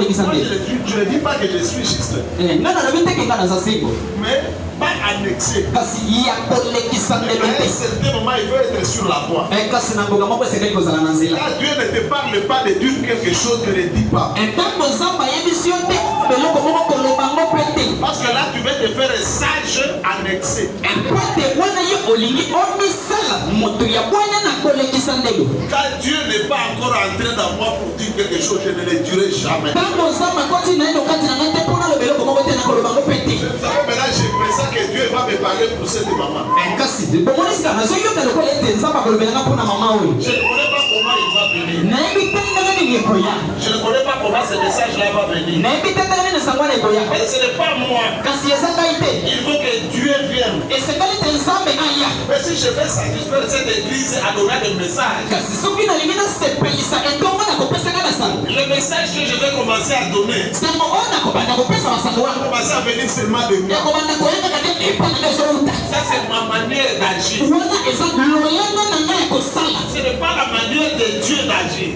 je ne dis pas que je suis juste. Mais pas annexé. À un certain moment, il veut être sur la voie. Quand Dieu ne te parle pas de dire quelque chose, ne le dis pas. Parce que là, tu vas te faire un sage annexé. Quand Dieu n'est pas encore entré dans moi pour dire quelque chose, je ne le dirai jamais. Maintenant, j'ai l'impression que Dieu va me parler pour cette maman. Je ne connais pas comment il va venir. Je ne connais pas comment ce message-là va venir. Mais ce n'est pas moi. Il faut que Dieu vienne. Mais si je vais satisfaire cette église à donner des messages, le message que je vais commencer à donner va commencer à venir seulement de moi. Ça, c'est ma manière d'agir. Ce n'est pas la manière de Dieu d'agir.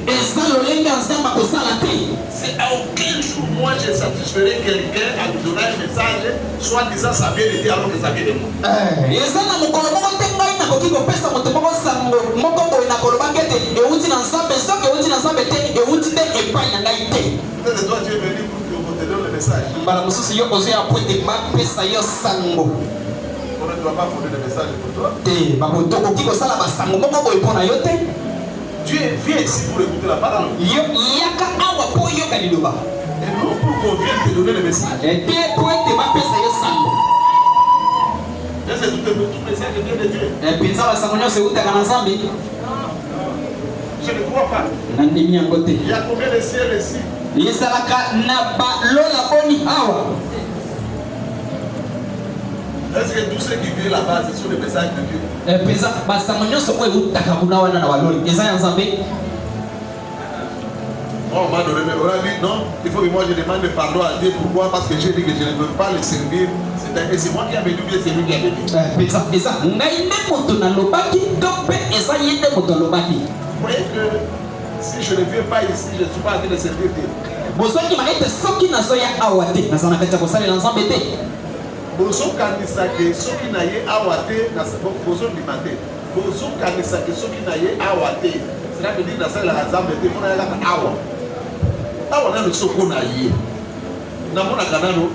C'est à aucun jour moi je satisferai quelqu'un à lui donner un message, soit disant ça vient de Dieu alors que ça vient de moi. Peut-être toi tu es venu pour que vous te donne le message. On ne doit pas donner le message pour toi. Dieu vient ici pour écouter la parole. Et non pour qu'on vienne te donner le message. C'est tout le message de Dieu. Je ne crois pas. Il y a combien de ciels ici? Est-ce que tous ceux qui viennent là-bas, c'est sur le message de Dieu? On m'a donné, on a dit non, il faut que moi je demande pardon à Dieu. Pourquoi? Parce que j'ai dit que je ne veux pas le servir. C'est moi qui avais dit que c'est lui qui avait dit. Vous voyez que si je ne viens pas ici, je ne suis pas en train de servir Dieu. Bozo kanisake soki na ye awate na bozo limate bozo kanisake soki na ye awate cela veut dire na sala la zambe te mona yaka awa na soko na ye na mona kanano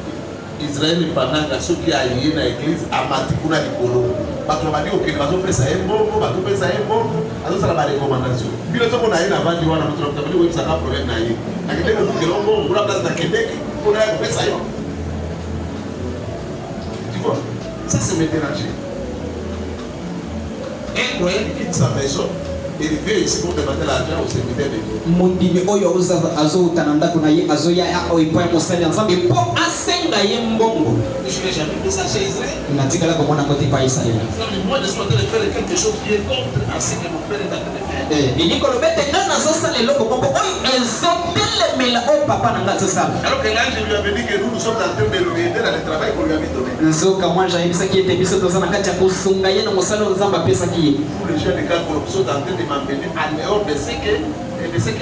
Israël pananga soki aye na église amati kuna likolo bato badi okende bazo pesa embo bato pesa embo azo sala ba recommandation bilo soko na ye na vandi wana mutro tabali websa ka problème na ye akende ko kelongo ngula place na kendeki kuna ya pesa yo. Ça, c'est me déranger. Un croyant qui quitte sa maison et il vient ici pour demander l'argent au séminaire de Dieu. Je n'ai jamais vu ça chez Israël. Moi, je suis en train de faire quelque chose qui est contre ce que mon père est en train de faire. Alors que là, je lui avais dit que nous sommes en train de lui aider dans le travail qu'on lui avait donné. Pour les gens de Kakolo sont en train de m'emmener en dehors de ce que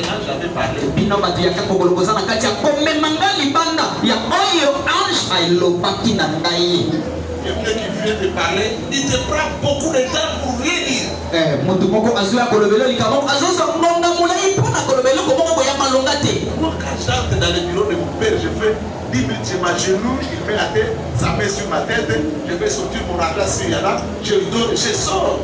l'ange avait parlé. Quelqu'un qui vient te parler, il te prend beaucoup de temps pour rien dire. Moi, quand j'entre dans le bureau de mon père, je fais 10 minutes, je m'agenouille, il met la tête, sa main sur ma tête, je vais sortir mon argent s'il y en a, je le donne, je sors.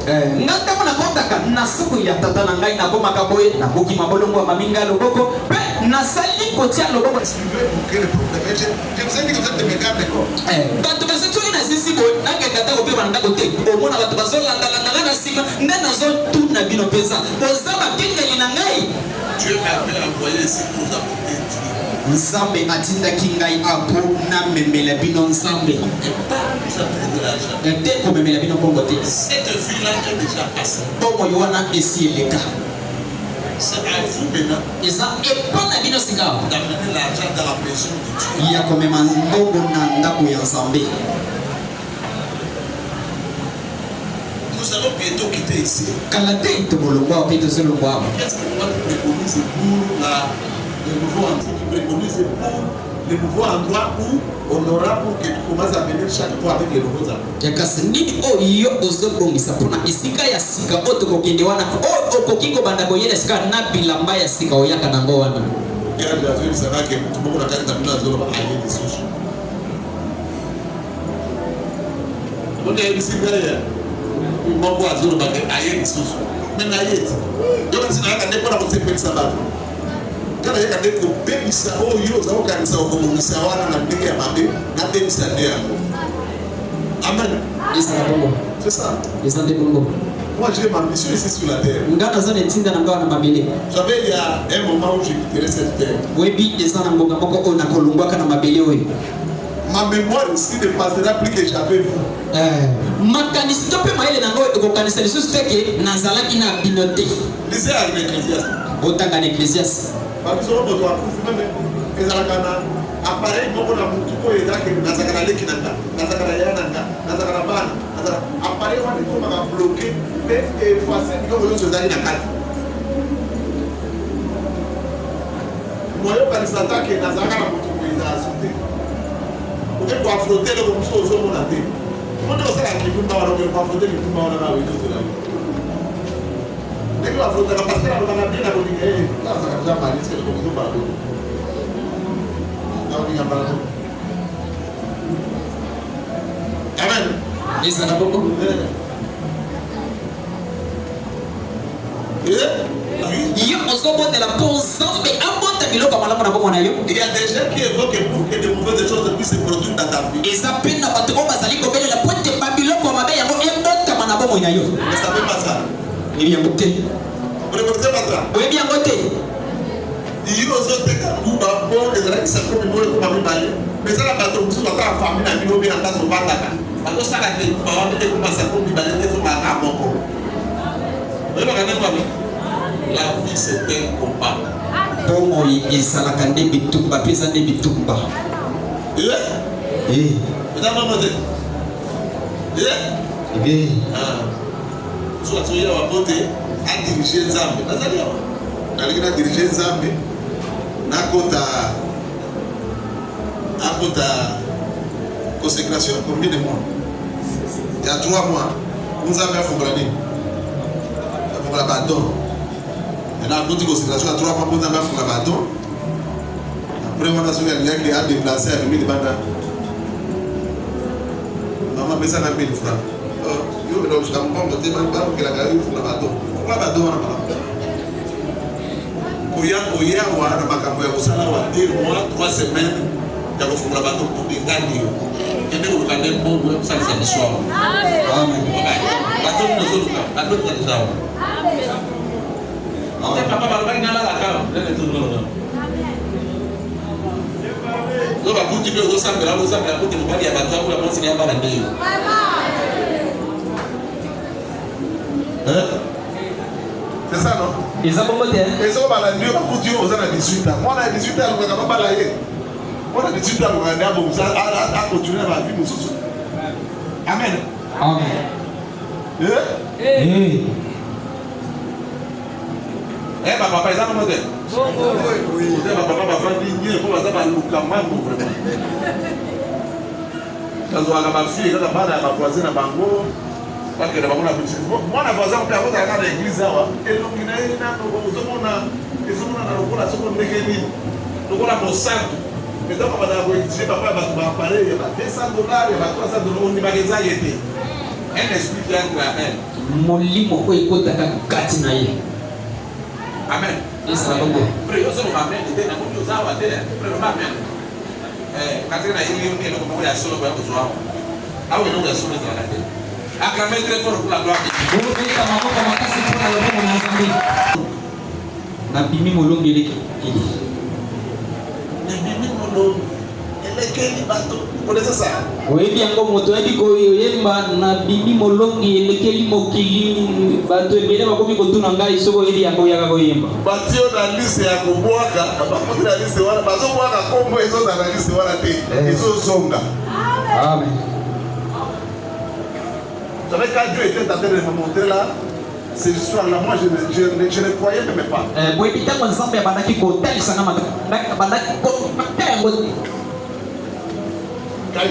Dieu m'avait envoyé ici pour nous apporter Nzambe atindaki ngai apo na memela bino Nzambe. Ete ko memela bino bongo te. Cette vie-là est déjà passée. Bongo yoana esi eleka. C'est à vous maintenant. Et ça est pas na bino singa. D'amener l'argent dans la maison de Dieu. Ya komema ndongo na ndako ya Nzambe. Nous allons bientôt quitter ici. Qu'est-ce que moi je préconise pour la Le nouveau endroit qui préconise pour le nouveau endroit où on aura pour que tu commences à venir chaque fois avec les nouveaux amis. Yakasindiki oyo ozobongisa pona isika ya sika otokokende wana okokingo banda boyele sika na bilamba ya sika oyaka nango wana. Yale azuri sana ke tumoko na kati tabina zolo ba aye disusu. Onde é bisika ya. Moko azolo ba aye disusu. Mena aye. Yo kasi na ka depo na ko sepe sabato. Kana yeka deko bebisa oyo za okanisa okomisa wana na ndenge ya mabe na bebisa ndia. Amen. C'est ça. Moi j'ai ma mission ici sur la terre. J'avais il y a un moment où j'ai quitté cette terre. Ma mémoire ici ne passera plus que j'avais vu. Lisez à l'Ecclésiaste. Appareil moko na mutu ko ezaki nazakana leki nanga nazakana yananga nazakana bana nazakana appareil wana ko maka bloquer et effacer ko yo ezaki na kati moyo kanisa take nazakana mutu ko ezasuti oke ko affronter le comme ça ozo mona te moto osala kitumba wana ko affronter kitumba wana na wezo zela dès que affronter la parce que la bana bien na ko dinga nazakana jamais risque ko ko ba do. Amen. Il y a des gens qui évoquent pour que de mauvaises choses puissent se produire dans ta vie. Mais ça fait pas ça. Vous ne connaissez pas ça. Il y a des gens qui ont des gens qui sont mais ça, la personne qui a famille, la vie, bien en place, on va là-bas. Parce que ça, la vie, on va commencer à la vie, c'est un combat. Après ta consécration, combien de mois? Il y a 3 mois. Nous avons fait la bâton. Et dans notre consécration, il y a 3 mois, nous avons fait la bâton. Après, on a su qu'il y a déplacé à 1000 bandes. Maman, mais ça n'a pas 1000 francs. Je vais vous dire que la galerie pour la bâton. Pourquoi la bâton? Il y a 2 mois, 3 semaines. Dans le fond, la bateau pour des gagner. Et nous, nous avons un bon bout, ça c'est l'histoire. Amen. Bateau, nous autres, bateau, nous avons. Amen. Papa, papa, il y a la cave. Nous avons continué au sein de la route, la route, nous avons dit à bateau, nous avons signé à Balandé. C'est ça, non? Ils ont commenté. Ils ont baladé, on a continué aux années 18 ans. Moi, on a 18 ans, on n'a pas balayé. On a des études à continuer la vie. Amen. Amen. Papa, ils ont demandé. Oui. Papa, il faut vraiment. Quand on a ma fille, quand on a ma voisine à Bango, parce que moi, la voisine, on peut avoir dans l'église. Et donc, il y a mais donc, on va avoir utilisé papa va parler, il y a $200, il y a $300, on y va les aider. Un esprit qui a Amen. Molimo ko ikota kati na ye. Amen. Yes, la bongo. Frère, ça va amen, il est dans mon zawa tele. Frère, amen. Katika hili yote ndio kwa ya solo kwa kuzwa. Au ndio ya solo za nade. Acclamez très fort pour la gloire de Dieu. Vous mettez ma main comme ça pour la bongo na zambi. Na bimi molongi leki. Oui, bien comme moto edi ko yemba na bimi molongi elekeli mokili bato ebele bakomi kotuna ngai soko edi yango yaka ko yemba batio na liste ya kubwaka bakomi na liste wana bazo bwaka kombo ezo na liste wana te ezo zonga. Amen. Vous savez quand Dieu était en train de me montrer là, Ces histoires-là, moi, je ne croyais même pas. Quand il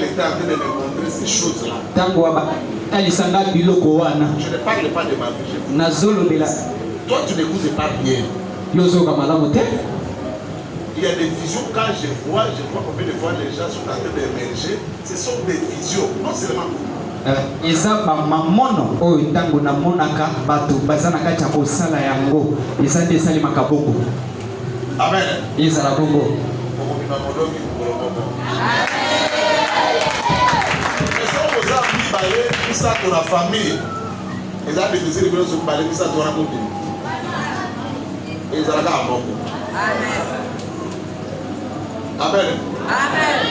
était en train de me montrer ces choses-là, je ne parle pas de ma vie. Toi, tu n'écoutes pas bien. Il y a des visions, quand je vois combien de fois les gens sont en train d'émerger. Ce sont des visions, non seulement eza bamamono oyo ntango namonaka bato baza na kati ya kosala yango eza nde esalemaka bongo. Amen. Ezala bongo. La famille, ils ont difficile de se parler, ça doit raconter. Ils ont la gamme. Amen. Amen.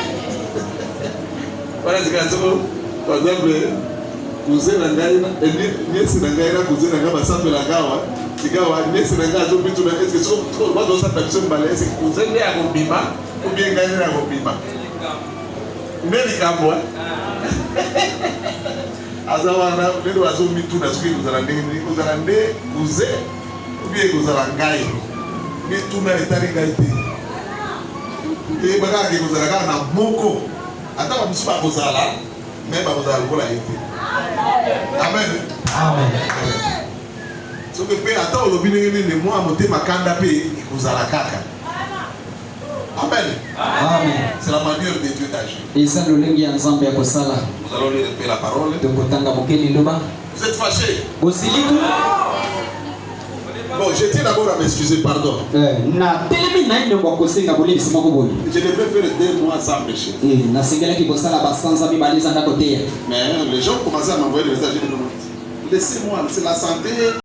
Voilà ce que par exemple, cousin Nangaina, nièce Nangaina, cousin Nangaina, ça peut la gawa. Sigawa, nièce Nangaina, zo bitu na est-ce que so ba do sa personne balé, est-ce que cousin ne a gobima ou bien Nangaina a gobima. Meli kamwa. Azawana, les oiseaux mitu na suki kuzalande, cousin ou bien kuzalangai. Mitu na etari gaite. Et baga ke kuzalaka na moko. Ata ba musuba kozala. Mais vous allez voir la été. Amen. Amen. Ce que peut attendre le bien de moi à monter ma canapé vous allez caca. Amen. Amen. C'est la manière de Dieu d'agir. Nous allons lui répéter la parole. Vous êtes fâché. Bon, je tiens d'abord à m'excuser, pardon. Je devrais faire 2 mois sans péché. Mais les gens commençaient à m'envoyer des messages. Laissez-moi, c'est la santé.